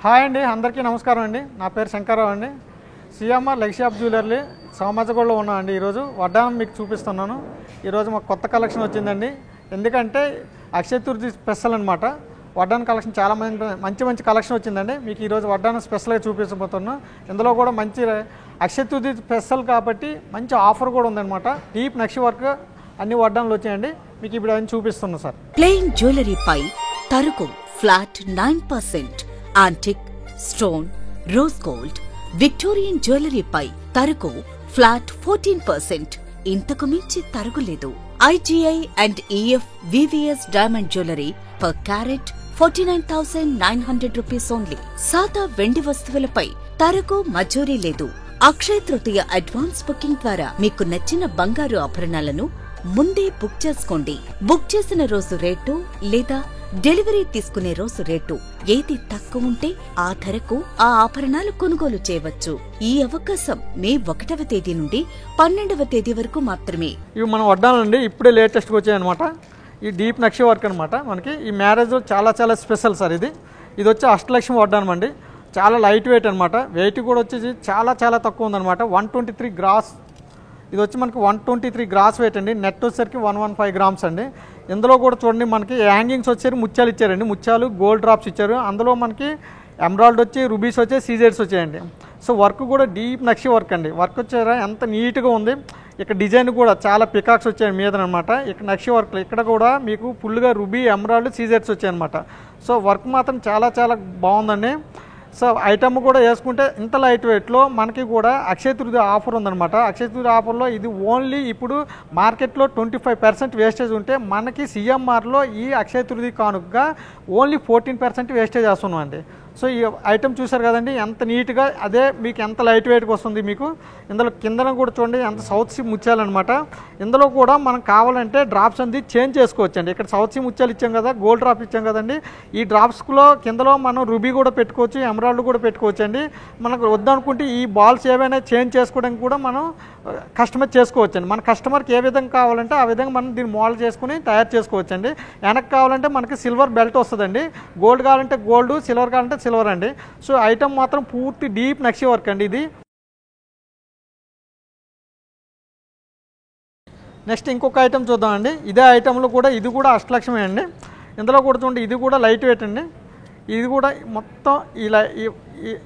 Hi అండి, అందరికీ నమస్కారం అండి. నా పేరు శంకర్రావు అండి. సిఎంఆర్ లెగసీ ఆఫ్ జ్యువెలరీ సోమాజిగూడలో ఉన్నామండి. ఈరోజు వడ్డానం మీకు చూపిస్తున్నాను. ఈరోజు మాకు కొత్త కలెక్షన్ వచ్చిందండి. ఎందుకంటే అక్షయ తృతీయ స్పెషల్ అనమాట. వడ్డానం కలెక్షన్ చాలా మంచి కలెక్షన్ వచ్చిందండి. మీకు ఈరోజు వడ్డానం స్పెషల్గా చూపించబోతున్నాను. ఇందులో కూడా మంచి అక్షయ తృతీయ స్పెషల్ కాబట్టి మంచి ఆఫర్ కూడా ఉందన్నమాట. డీప్ నక్షి వర్క్ అన్ని వడ్డానాలు వచ్చాయండి. మీకు ఇప్పుడు అవన్నీ చూపిస్తున్నాను సార్. ప్లెయిన్ జ్యువెలరీపై తరుకు flat 9%, antique, stone, rose gold, Victorian జ్యువెలరీపై తరుకు ఫ్లాట్ 14%. ఇంతకు మించి తరుగులేదు. IGI and EF VVS diamond jewellery per carat 49,900 rupees only. సాదా వెండి వస్తువులపై తరుకు మజూరీ లేదు. అక్షయ తృతీయ అడ్వాన్స్ బుకింగ్ ద్వారా మీకు నచ్చిన బంగారు ఆభరణాలను ముందే బుక్ చేసుకోండి. బుక్ చేసిన రోజు రేటు లేదా డెలివరీ తీసుకునే రోజు రేటు ఏది తక్కువ ఉంటే ఆ ధరకు ఆ ఆభరణాలు కొనుగోలు చేయవచ్చు. ఈ అవకాశం మే 1వ తేదీ నుండి 12వ తేదీ వరకు మాత్రమే. ఇవి మనం వడ్డానండి, ఇప్పుడే లేటెస్ట్గా వచ్చాయన్నమాట. ఈ డీప్ నక్షి వర్క్ అనమాట. మనకి ఈ మ్యారేజ్ చాలా స్పెషల్ సార్. ఇది వచ్చి అష్టలక్ష్మి వడ్డానం అండి. చాలా లైట్ వెయిట్ అనమాట. వెయిట్ కూడా వచ్చేసి చాలా తక్కువ ఉందన్నమాట. 123 గ్రాస్. ఇది వచ్చి మనకి 123 గ్రాస్ వెయిట్ అండి. నెట్ వచ్చేసరికి 115 గ్రామ్స్ అండి. ఇందులో కూడా చూడండి, మనకి హ్యాంగింగ్స్ వచ్చారు, ముత్యాలు ఇచ్చారండి. ముత్యాలు గోల్డ్ డ్రాప్స్ ఇచ్చారు. అందులో మనకి ఎమరాల్డ్ వచ్చి, రుబీస్ వచ్చి, సీజెడ్స్ వచ్చాయండి. సో వర్క్ కూడా డీప్ నక్షి వర్క్ అండి. వర్క్ వచ్చారా ఎంత నీట్గా ఉంది. ఇక్కడ డిజైన్ కూడా చాలా పికాక్స్ వచ్చాయి మీద అనమాట. ఇక్కడ నక్షి వర్క్ ఇక్కడ కూడా మీకు ఫుల్గా రుబీ, ఎమరాల్డ్, సీజెడ్స్ వచ్చాయన్నమాట. సో వర్క్ మాత్రం చాలా బాగుందండి. సో ఐటమ్ కూడా వేసుకుంటే ఇంత లైట్ వెయిట్లో మనకి కూడా అక్షయ తృతీయ ఆఫర్ ఉందన్నమాట. అక్షయ తృతీయ ఆఫర్లో ఇది ఓన్లీ ఇప్పుడు మార్కెట్లో 25% వేస్టేజ్ ఉంటే మనకి సిఎంఆర్లో ఈ అక్షయ తృతీయ కానుకగా ఓన్లీ 14% వేస్టేజ్ వేస్తున్నాం అండి. సో ఈ ఐటమ్ చూసారు కదండి, ఎంత నీట్గా, అదే మీకు ఎంత లైట్ వెయిట్గా వస్తుంది. మీకు ఇందులో కిందన కూడా చూడండి ఎంత సౌత్ సీ ముత్యాలన్నమాట. ఇందులో కూడా మనం కావాలంటే డ్రాప్స్ అనేది చేంజ్ చేసుకోవచ్చు అండి. ఇక్కడ సౌత్ సీ ముత్యాలు ఇచ్చాం కదా, గోల్డ్ డ్రాప్ ఇచ్చాం కదండి. ఈ డ్రాప్స్లో కిందలో మనం రుబీ కూడా పెట్టుకోవచ్చు, ఎమరాల్డ్ కూడా పెట్టుకోవచ్చు అండి. మనకు వద్దనుకుంటే ఈ బాల్స్ ఏవైనా చేంజ్ చేసుకోవడానికి కూడా మనం కస్టమైజ్ చేసుకోవచ్చు అండి. మన కస్టమర్కి ఏ విధంగా కావాలంటే ఆ విధంగా మనం దీన్ని మోడల్ చేసుకుని తయారు చేసుకోవచ్చు అండి. వెనక్కి కావాలంటే మనకి సిల్వర్ బెల్ట్ వస్తుందండి. గోల్డ్ కావాలంటే గోల్డ్, సిల్వర్ కావాలంటే సిల్వర్ అండి. సో ఐటమ్ మాత్రం పూర్తి డీప్ నక్షి వర్క్ అండి ఇది. నెక్స్ట్ ఇంకొక ఐటమ్ చూద్దామండి. ఇదే ఐటెంలో కూడా ఇది కూడా అష్టలక్ష్మి అండి. ఇందులో కూడా చూడండి, ఇది కూడా లైట్ వెయిట్ అండి. ఇది కూడా మొత్తం ఇలా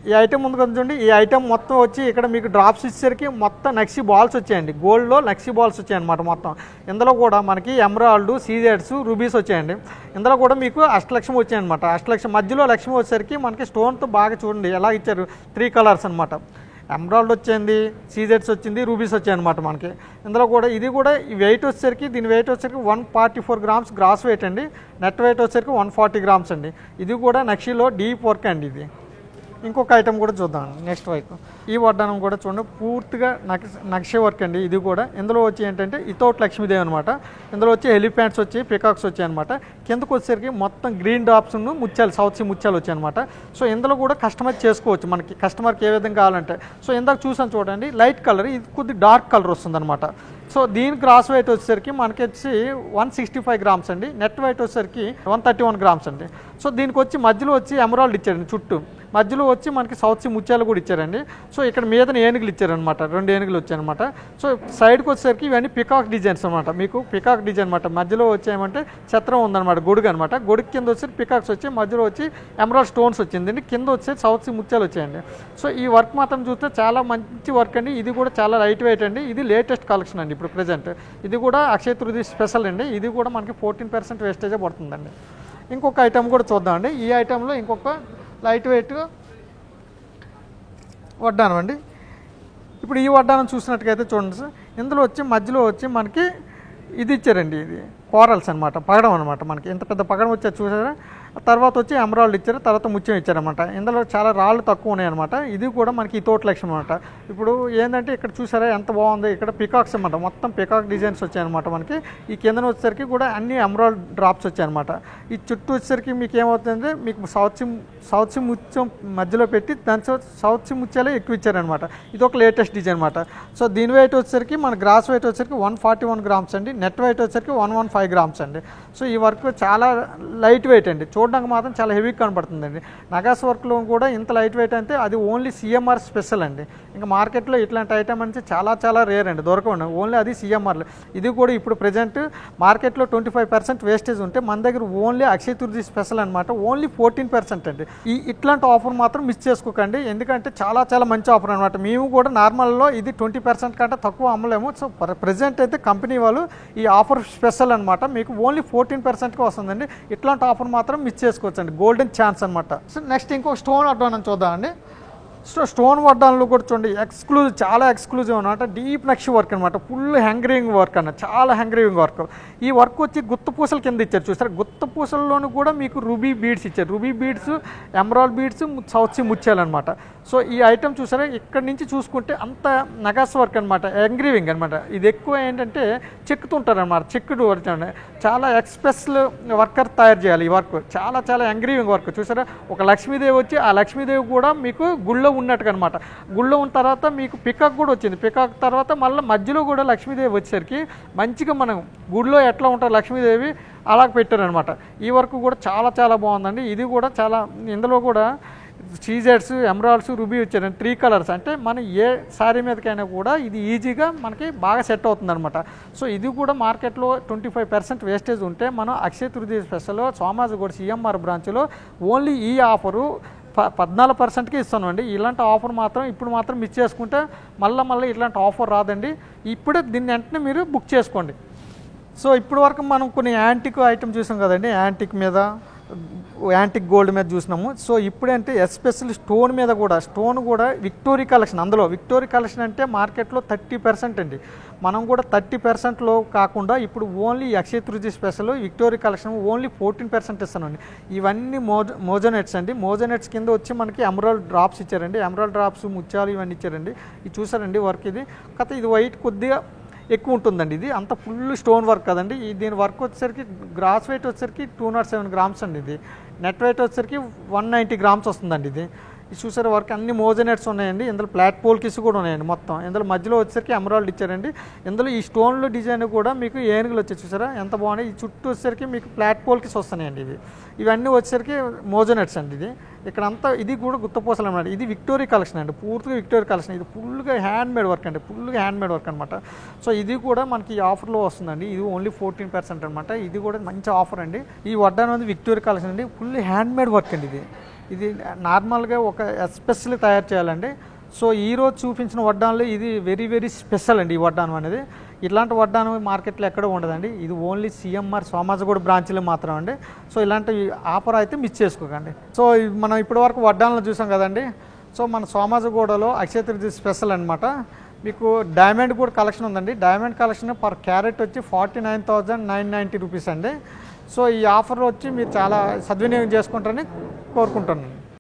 ఈ ఐటమ్ ఉంది కదా చూడండి. ఈ ఐటమ్ మొత్తం వచ్చి ఇక్కడ మీకు డ్రాప్స్ ఇచ్చేసరికి మొత్తం నక్షి బాల్స్ వచ్చాయండి. గోల్డ్లో నక్షి బాల్స్ వచ్చాయన్నమాట మొత్తం. ఇందులో కూడా మనకి ఎమరాల్డ్, సీజెడ్స్, రూబీస్ వచ్చాయండి. ఇందులో కూడా మీకు అష్టలక్ష్మి వచ్చాయన్నమాట. అష్టలక్ష్మి మధ్యలో లక్ష్మి వచ్చేసరికి మనకి స్టోన్తో బాగా చూడండి ఎలా ఇచ్చారు. 3 కలర్స్ అనమాట. ఎమరాల్డ్ వచ్చింది, సీజెడ్స్ వచ్చింది, రూబీస్ వచ్చాయన్నమాట మనకి. ఇందులో కూడా ఇది కూడా ఈ వెయిట్ వచ్చేసరికి, దీని వెయిట్ వచ్చేసరికి 144 గ్రామ్స్ గ్రాస్ వెయిట్ అండి. నెట్ వెయిట్ వచ్చేసరికి 140 గ్రామ్స్ అండి. ఇది కూడా నక్షిలో డీప్ వర్క్ అండి ఇది. ఇంకొక ఐటమ్ కూడా చూద్దాం నెక్స్ట్ వైపు. ఈ వడ్డానం కూడా చూడండి పూర్తిగా నక్షి వర్క్ అండి. ఇది కూడా ఇందులో వచ్చి ఏంటంటే ఇతోట్ లక్ష్మీదేవి అనమాట. ఇందులో వచ్చి ఎలిఫెంట్స్ వచ్చి, పికాక్స్ వచ్చాయి అనమాట. కిందకు వచ్చేసరికి మొత్తం గ్రీన్ డ్రాప్స్ ముత్యాలు, సౌత్ సీ ముత్యాలు వచ్చాయి అనమాట. సో ఇందులో కూడా కస్టమైజ్ చేసుకోవచ్చు మనకి కస్టమర్కి ఏ విధంగా కావాలంటే. సో ఇందాక చూసాను చూడండి, లైట్ కలర్, ఇది కొద్ది డార్క్ కలర్ వస్తుంది అనమాట. సో దీని గ్రాస్ వెయిట్ వచ్చేసరికి మనకి వచ్చి 165 గ్రామ్స్ అండి. నెట్ వెయిట్ వచ్చేసరికి 131 గ్రామ్స్ అండి. సో దీనికి వచ్చి మధ్యలో వచ్చి ఎమరాల్డ్ ఇచ్చారండి. చుట్టూ మధ్యలో వచ్చి మనకి సౌత్ సీ ముత్యాలు కూడా ఇచ్చారండి. సో ఇక్కడ మీద ఏనుగులు ఇచ్చారనమాట, 2 ఏనుగులు వచ్చాయన్నమాట. సో సైడ్కి వచ్చేసరికి ఇవన్నీ పికాక్ డిజైన్స్ అనమాట. మీకు పికాక్ డిజైన్ అనమాట. మధ్యలో వచ్చేయమంటే ఛత్రం ఉందన్నమాట, గొడుగు అనమాట. గొడుగు కింద వచ్చి పికాక్స్ వచ్చి, మధ్యలో వచ్చి ఎమరాల్డ్ స్టోన్స్ వచ్చిందండి. కింద వచ్చి సౌత్ సీ ముత్యాలు వచ్చాయండి. సో ఈ వర్క్ మాత్రం చూస్తే చాలా మంచి వర్క్ అండి. ఇది కూడా చాలా లైట్ వెయిట్ అండి. ఇది లేటెస్ట్ కలెక్షన్ అండి ఇప్పుడు ప్రజెంట్. ఇది కూడా అక్షయ తృతీయ స్పెషల్ అండి. ఇది కూడా మనకి 14% వేస్టేజే పడుతుందండి. ఇంకొక ఐటమ్ కూడా చూద్దామండి. ఈ ఐటెంలో ఇంకొక లైట్ వెయిట్ వడ్డానం అండి. ఇప్పుడు ఈ వడ్డానం చూసినట్టుగైతే చూడండి సార్, ఇందులో వచ్చి మధ్యలో వచ్చి మనకి ఇది ఇచ్చారండి. ఇది కోరల్స్ అనమాట, పగడం అనమాట. మనకి ఎంత పెద్ద పగడం వచ్చారు చూసారా. తర్వాత వచ్చి ఎమరాల్డ్ ఇచ్చారు, తర్వాత ముత్యం ఇచ్చారనమాట. ఇందులో చాలా రాళ్ళు తక్కువ ఉన్నాయన్నమాట. ఇది కూడా మనకి ఈ తోట లక్ష్యం అనమాట. ఇప్పుడు ఏంటంటే ఇక్కడ చూసారా ఎంత బాగుంది. ఇక్కడ పికాక్స్ అనమాట, మొత్తం పికాక్ డిజైన్స్ వచ్చాయన్నమాట మనకి. ఈ కిందన వచ్చేసరికి కూడా అన్ని ఎమరాల్డ్ డ్రాప్స్ వచ్చాయన్నమాట. ఈ చుట్టూ వచ్చేసరికి మీకు ఏమవుతుందంటే మీకు సౌత్ సీ ముత్యం మధ్యలో పెట్టి దాని సౌత్ సీ ముత్యాలే ఎక్కువ ఇచ్చారనమాట. ఇది ఒక లేటెస్ట్ డిజైన్ అనమాట. సో దీని వెయిట్ వచ్చేసరికి మన గ్రాస్ వెయిట్ వచ్చేసరికి 141 గ్రామ్స్ అండి. నెట్ వెయిట్ వచ్చేసరికి 115 గ్రామ్స్ అండి. సో ఈ వర్క్ చాలా లైట్ వెయిట్ అండి. చూడడానికి మాత్రం చాలా హెవీ కనబడుతుందండి. నగాస్ వర్క్లో కూడా ఇంత లైట్ వెయిట్ అంటే అది ఓన్లీ సిఎంఆర్ స్పెషల్ అండి. ఇంకా మార్కెట్లో ఇట్లాంటి ఐటమ్ అంటే చాలా చాలా రేర్ అండి, దొరకవండి. ఓన్లీ అది సిఎంఆర్లో. ఇది కూడా ఇప్పుడు ప్రజెంట్ మార్కెట్లో 25% వేస్టేజ్ ఉంటే మన దగ్గర ఓన్లీ అక్షయ తృతీయ స్పెషల్ అనమాట, ఓన్లీ 14% అండి. ఇట్లాంటి ఆఫర్ మాత్రం మిస్ చేసుకోకండి, ఎందుకంటే చాలా చాలా మంచి ఆఫర్ అనమాట. మేము కూడా నార్మల్లో ఇది 20% కంటే తక్కువ అమ్మలేము. సో ప్రజెంట్ అయితే కంపెనీ వాళ్ళు ఈ ఆఫర్ స్పెషల్ అనమాట, మీకు ఓన్లీ 14%కి వస్తుందండి. ఇట్లాంటి ఆఫర్ మాత్రం మిస్ చేసుకోవచ్చండి, గోల్డెన్ ఛాన్స్ అనమాట. సో నెక్స్ట్ ఇంకొక స్టోన్ అడ్వాన్స్ చూద్దామండి. సో స్టోన్ వడ్డాన్లు కూడా చూడండి, చాలా ఎక్స్క్లూజివ్ అనమాట. డీప్ నక్షి వర్క్ అనమాట, ఫుల్ హ్యాంగ్రీవింగ్ వర్క్ అన్న, చాలా హ్యాంగ్రీవింగ్ వర్క్. ఈ వర్క్ వచ్చి గుత్త పూసల కింద ఇచ్చారు చూసారు. గుత్త పూసల్లోనూ కూడా మీకు రూబీ బీడ్స్ ఇచ్చారు, ruby beads, emerald beads, south sea ముత్యాలన్నమాట. సో ఈ ఐటమ్ చూసారా, ఇక్కడ నుంచి చూసుకుంటే అంత నగాస్ వర్క్ అనమాట, ఎంగ్రీవింగ్ అనమాట. ఇది ఎక్కువ ఏంటంటే చెక్కుతుంటారనమాట, చెక్కుడు వర్క్. చాలా ఎక్స్ప్రెస్లు వర్కర్ తయారు చేయాలి ఈ వర్క్, చాలా చాలా ఎంగ్రీవింగ్ వర్క్. చూసారా, ఒక లక్ష్మీదేవి వచ్చి ఆ లక్ష్మీదేవి కూడా మీకు గుళ్ళో ఉన్నట్టుగా అనమాట. గుళ్ళో ఉన్న తర్వాత మీకు పికాక్ కూడా వచ్చింది, పికాక్ తర్వాత మళ్ళీ మధ్యలో కూడా లక్ష్మీదేవి వచ్చేసరికి మంచిగా మనం గుడిలో ఎట్లా ఉంటారు లక్ష్మీదేవి అలా పెట్టారనమాట. ఈ వర్క్ కూడా చాలా చాలా బాగుందండి. ఇది కూడా చాలా, ఇందులో కూడా సీజెడ్స్, ఎమరాల్డ్స్, రూబీ వచ్చారు, 3 కలర్స్. అంటే మనం ఏ శారీ మీదకైనా కూడా ఇది ఈజీగా మనకి బాగా సెట్ అవుతుంది అనమాట. సో ఇది కూడా మార్కెట్లో 25% వేస్టేజ్ ఉంటే మనం అక్షయ తృతీయ స్పెషల్లో సోమాజిగూడ సిఎంఆర్ బ్రాంచ్లో ఓన్లీ ఈ ఆఫరు 14%కి ఇస్తానండి. ఇలాంటి ఆఫర్ మాత్రం ఇప్పుడు మాత్రం మిస్ చేసుకుంటే మళ్ళీ ఇలాంటి ఆఫర్ రాదండి. ఇప్పుడే దీన్ని వెంటనే మీరు బుక్ చేసుకోండి. సో ఇప్పటి వరకు మనం కొన్ని యాంటిక్ ఐటమ్ చూసాం కదండి, యాంటిక్ మీద, యాంటిక్ గోల్డ్ మీద చూసినాము. సో ఇప్పుడంటే ఎస్పెషల్లీ స్టోన్ మీద కూడా, స్టోన్ కూడా విక్టోరీ కలెక్షన్. అందులో విక్టోరీ కలెక్షన్ అంటే మార్కెట్లో 30% అండి. మనం కూడా 30%లో కాకుండా ఇప్పుడు only Akshaya Tritiya special victory collection only 14% ఇస్తానండి. ఇవన్నీ మోజోనెట్స్ అండి. మోజోనెట్స్ కింద వచ్చి మనకి ఎమరాల్డ్ డ్రాప్స్ ఇచ్చారండి, ఎమరాల్డ్ డ్రాప్స్, ముత్యాలు ఇవన్నీ ఇచ్చారండి. ఇది చూసారండి వర్క్. ఇది కాకపోతే ఇది వైట్ కొద్దిగా ఎక్కువ ఉంటుందండి. ఇది అంత ఫుల్ స్టోన్ వర్క్ కదండి. దీని వర్క్ వచ్చేసరికి గ్రాస్ వెయిట్ వచ్చేసరికి 207 గ్రామ్స్ అండి. ఇది నెట్ వెయిట్ వచ్చేసరికి 190 గ్రామ్స్ వస్తుందండి. ఇది చూసారు వర్క్ అన్ని మోజోనెట్స్ ఉన్నాయండి. ఇందులో ప్లాట్ పోల్కిస్ కూడా ఉన్నాయండి మొత్తం. ఇందులో మధ్యలో వచ్చేసరికి ఎమరాల్డ్ ఇచ్చారండి. ఇందులో ఈ స్టోన్లో డిజైన్ కూడా మీకు ఏనుగులు వచ్చి చూసారా ఎంత బాగున్నాయి. ఈ చుట్టూ వచ్చేసరికి మీకు ప్లాట్ పోల్కిస్ వస్తున్నాయండి. ఇవన్నీ వచ్చేసరికి మోజోనెట్స్ అండి. ఇది ఇక్కడంతా ఇది కూడా గుత్తపూసలు అన్నమాట. ఇది విక్టోరీ కలెక్షన్ అండి, పూర్తిగా విక్టోరీ కలెక్షన్. ఇది ఫుల్గా హ్యాండ్ మేడ్ వర్క్ అండి, ఫుల్గా హ్యాండ్ మేడ్ వర్క్ అనమాట. సో ఇది కూడా మనకి ఈ ఆఫర్లో వస్తుందండి. ఇది ఓన్లీ 14% అనమాట. ఇది కూడా మంచి ఆఫర్ అండి. ఈ వడ్డానం అనేది విక్టోరీ కలెక్షన్ అండి, ఫుల్ హ్యాండ్ మేడ్ వర్క్ అండి. ఇది నార్మల్గా ఒక ఎస్పెషల్లీ తయారు చేయాలండి. సో ఈరోజు చూపించిన వడ్డానంలో ఇది వెరీ వెరీ స్పెషల్ అండి. ఈ వడ్డానం అనేది ఇలాంటి వడ్డానం మార్కెట్లో ఎక్కడ ఉండదండి. ఇది ఓన్లీ సిఎంఆర్ సోమాజిగూడ బ్రాంచ్లో మాత్రం అండి. సో ఇలాంటి ఆఫర్ అయితే మిస్ చేసుకోకండి. సో మనం ఇప్పటి వరకు వడ్డానంలో చూసాం కదండి. సో మన సోమాజిగూడలో అక్షయ తృతీయ స్పెషల్ అనమాట. మీకు డైమండ్ కూడా కలెక్షన్ ఉందండి. డైమండ్ కలెక్షన్ పర్ క్యారెట్ వచ్చి 49,990 రూపీస్ అండి. సో ఈ ఆఫర్ వచ్చి మీరు చాలా సద్వినియోగం చేసుకుంటారని కోరుకుంటున్నాను.